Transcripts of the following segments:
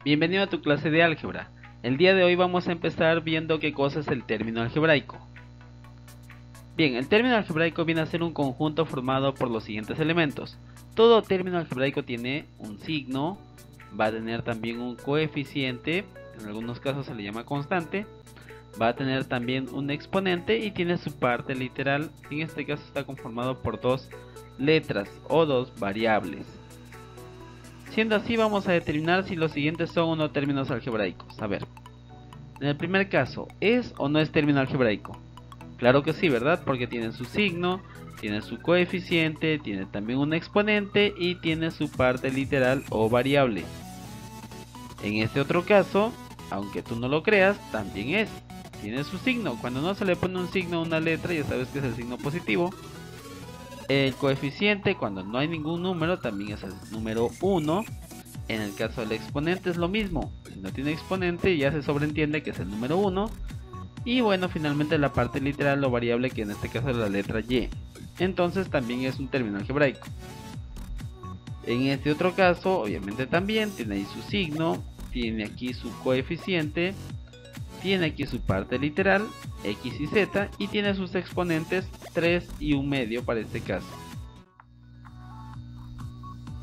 Bienvenido a tu clase de álgebra. El día de hoy vamos a empezar viendo qué cosa es el término algebraico. Bien, el término algebraico viene a ser un conjunto formado por los siguientes elementos. Todo término algebraico tiene un signo, va a tener también un coeficiente, en algunos casos se le llama constante, va a tener también un exponente y tiene su parte literal. En este caso está conformado por dos letras o dos variables. Siendo así, vamos a determinar si los siguientes son o no términos algebraicos. A ver, en el primer caso, ¿es o no es término algebraico? Claro que sí, ¿verdad? Porque tiene su signo, tiene su coeficiente, tiene también un exponente y tiene su parte literal o variable. En este otro caso, aunque tú no lo creas, también es. Tiene su signo. Cuando no se le pone un signo a una letra, ya sabes que es el signo positivo. El coeficiente, cuando no hay ningún número, también es el número 1. En el caso del exponente es lo mismo. Si no tiene exponente, ya se sobreentiende que es el número 1. Y bueno, finalmente la parte literal o variable, que en este caso es la letra Y. Entonces también es un término algebraico. En este otro caso, obviamente también tiene ahí su signo, tiene aquí su coeficiente, tiene aquí su parte literal, X y Z, y tiene sus exponentes 3 y 1/2 para este caso.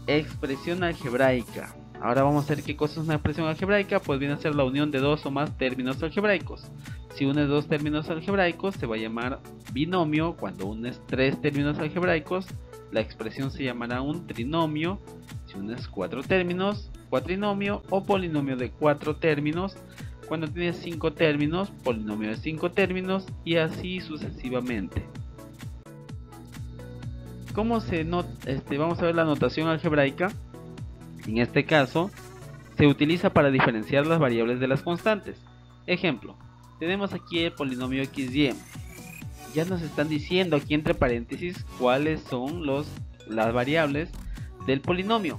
Expresión algebraica. Ahora vamos a ver qué cosa es una expresión algebraica. Pues viene a ser la unión de dos o más términos algebraicos. Si unes dos términos algebraicos se va a llamar binomio. Cuando unes tres términos algebraicos, la expresión se llamará un trinomio. Si unes cuatro términos, cuatrinomio o polinomio de cuatro términos. Cuando tienes 5 términos, polinomio de 5 términos, y así sucesivamente. Vamos a ver la notación algebraica. En este caso, se utiliza para diferenciar las variables de las constantes. Ejemplo, tenemos aquí el polinomio XY. Ya nos están diciendo aquí entre paréntesis cuáles son las variables del polinomio.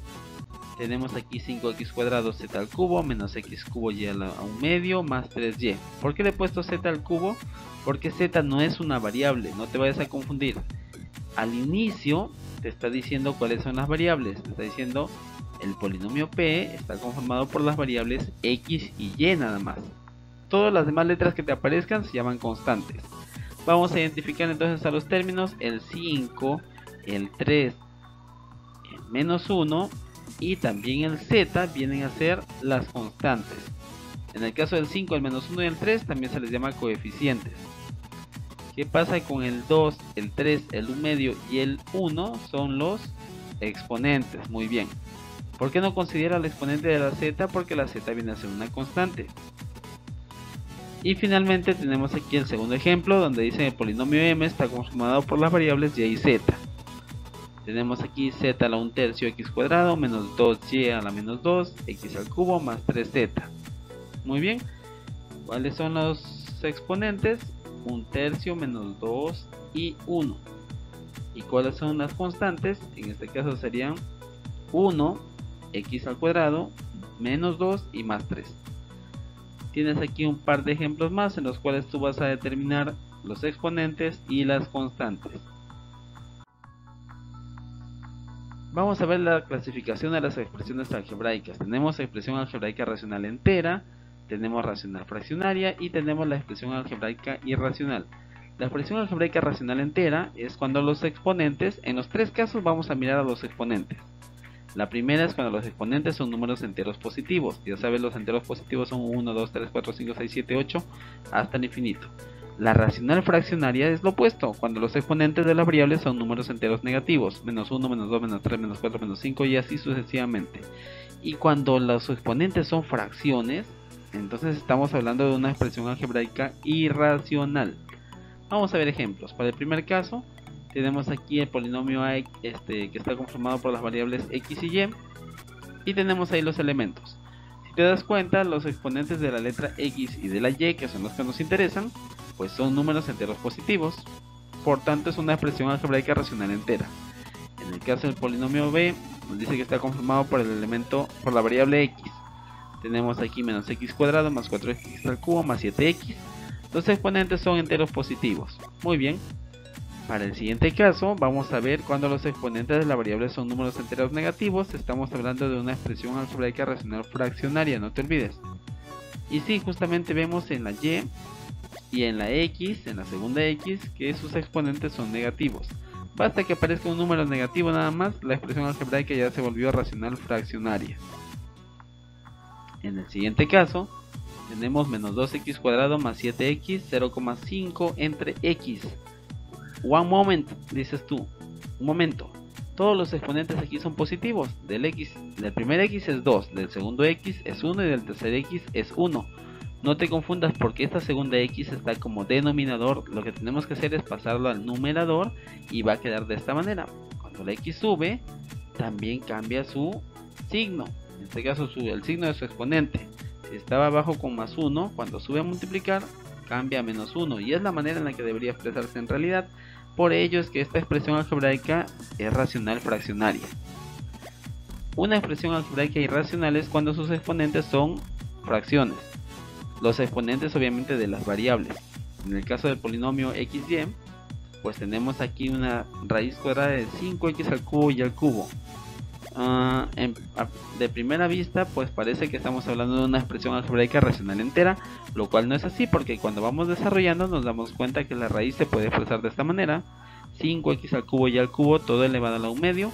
Tenemos aquí 5x cuadrado z al cubo menos x cubo y a 1/2 más 3y. ¿Por qué le he puesto z al cubo? Porque z no es una variable, no te vayas a confundir. Al inicio te está diciendo cuáles son las variables. Te está diciendo el polinomio p está conformado por las variables x y y nada más. Todas las demás letras que te aparezcan se llaman constantes. Vamos a identificar entonces a los términos. El 5, el 3, el menos 1 y también el z vienen a ser las constantes. En el caso del 5, el menos 1 y el 3 también se les llama coeficientes. ¿Qué pasa con el 2, el 3, el 1/2 y el 1? Son los exponentes. Muy bien. ¿Por qué no considera el exponente de la z? Porque la z viene a ser una constante. Y finalmente tenemos aquí el segundo ejemplo, donde dice el polinomio m está conformado por las variables y y z. Tenemos aquí z a la 1/3 x cuadrado menos 2y a la menos 2 x al cubo más 3z. Muy bien. ¿Cuáles son los exponentes? 1/3 menos 2 y 1. ¿Y cuáles son las constantes? En este caso serían 1, x al cuadrado, menos 2 y más 3. Tienes aquí un par de ejemplos más en los cuales tú vas a determinar los exponentes y las constantes. Vamos a ver la clasificación de las expresiones algebraicas. Tenemos expresión algebraica racional entera, tenemos racional fraccionaria y tenemos la expresión algebraica irracional. La expresión algebraica racional entera es cuando los exponentes, en los tres casos vamos a mirar a los exponentes. La primera es cuando los exponentes son números enteros positivos. Ya sabes, los enteros positivos son 1, 2, 3, 4, 5, 6, 7, 8 hasta el infinito. La racional fraccionaria es lo opuesto, cuando los exponentes de las variables son números enteros negativos, menos 1, menos 2, menos 3, menos 4, menos 5 y así sucesivamente. Y cuando los exponentes son fracciones, entonces estamos hablando de una expresión algebraica irracional. Vamos a ver ejemplos. Para el primer caso, tenemos aquí el polinomio a, que está conformado por las variables x y y, y tenemos ahí los elementos. Si te das cuenta, los exponentes de la letra x y de la y, que son los que nos interesan, pues son números enteros positivos. Por tanto, es una expresión algebraica racional entera. En el caso del polinomio b, nos dice que está conformado por por la variable x. Tenemos aquí menos x cuadrado más 4x al cubo más 7x. Los exponentes son enteros positivos. Muy bien. Para el siguiente caso, vamos a ver cuando los exponentes de la variable son números enteros negativos. Estamos hablando de una expresión algebraica racional fraccionaria, no te olvides. Y sí, justamente vemos en la y en la x, en la segunda x, que sus exponentes son negativos. Basta que aparezca un número negativo nada más, la expresión algebraica ya se volvió racional fraccionaria. En el siguiente caso, tenemos menos 2x cuadrado más 7x, 0,5 entre x. One moment, dices tú, un momento. Todos los exponentes aquí son positivos. Del primer x es 2, del segundo x es 1 y del tercer x es 1. No te confundas porque esta segunda x está como denominador. Lo que tenemos que hacer es pasarlo al numerador y va a quedar de esta manera. Cuando la x sube, también cambia su signo. En este caso el signo de su exponente. Si estaba abajo con más 1, cuando sube a multiplicar, cambia a menos 1. Y es la manera en la que debería expresarse en realidad. Por ello es que esta expresión algebraica es racional fraccionaria. Una expresión algebraica irracional es cuando sus exponentes son fracciones. Los exponentes obviamente de las variables. En el caso del polinomio xy, pues tenemos aquí una raíz cuadrada de 5x al cubo y al cubo. De primera vista pues parece que estamos hablando de una expresión algebraica racional entera, lo cual no es así porque cuando vamos desarrollando nos damos cuenta que la raíz se puede expresar de esta manera: 5x al cubo y al cubo todo elevado a la 1 medio,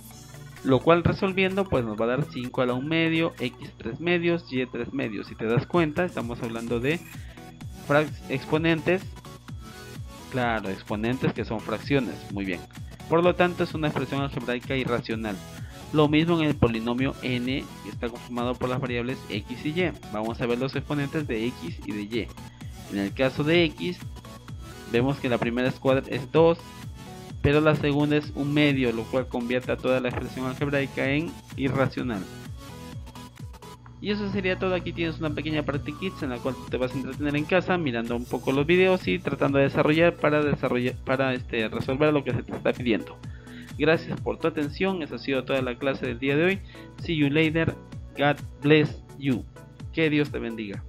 lo cual resolviendo pues nos va a dar 5 a la 1 medio, x 3 medios, y 3 medios. Si te das cuenta estamos hablando de exponentes, claro, exponentes que son fracciones, muy bien. Por lo tanto es una expresión algebraica irracional. Lo mismo en el polinomio n, que está conformado por las variables x y y. Vamos a ver los exponentes de x y de y. En el caso de x, vemos que la primera es 2, pero la segunda es 1 medio, lo cual convierte a toda la expresión algebraica en irracional. Y eso sería todo. Aquí tienes una pequeña practiquita en la cual te vas a entretener en casa mirando un poco los videos y tratando de desarrollar para resolver lo que se te está pidiendo. Gracias por tu atención, esa ha sido toda la clase del día de hoy. See you later, God bless you. Que Dios te bendiga.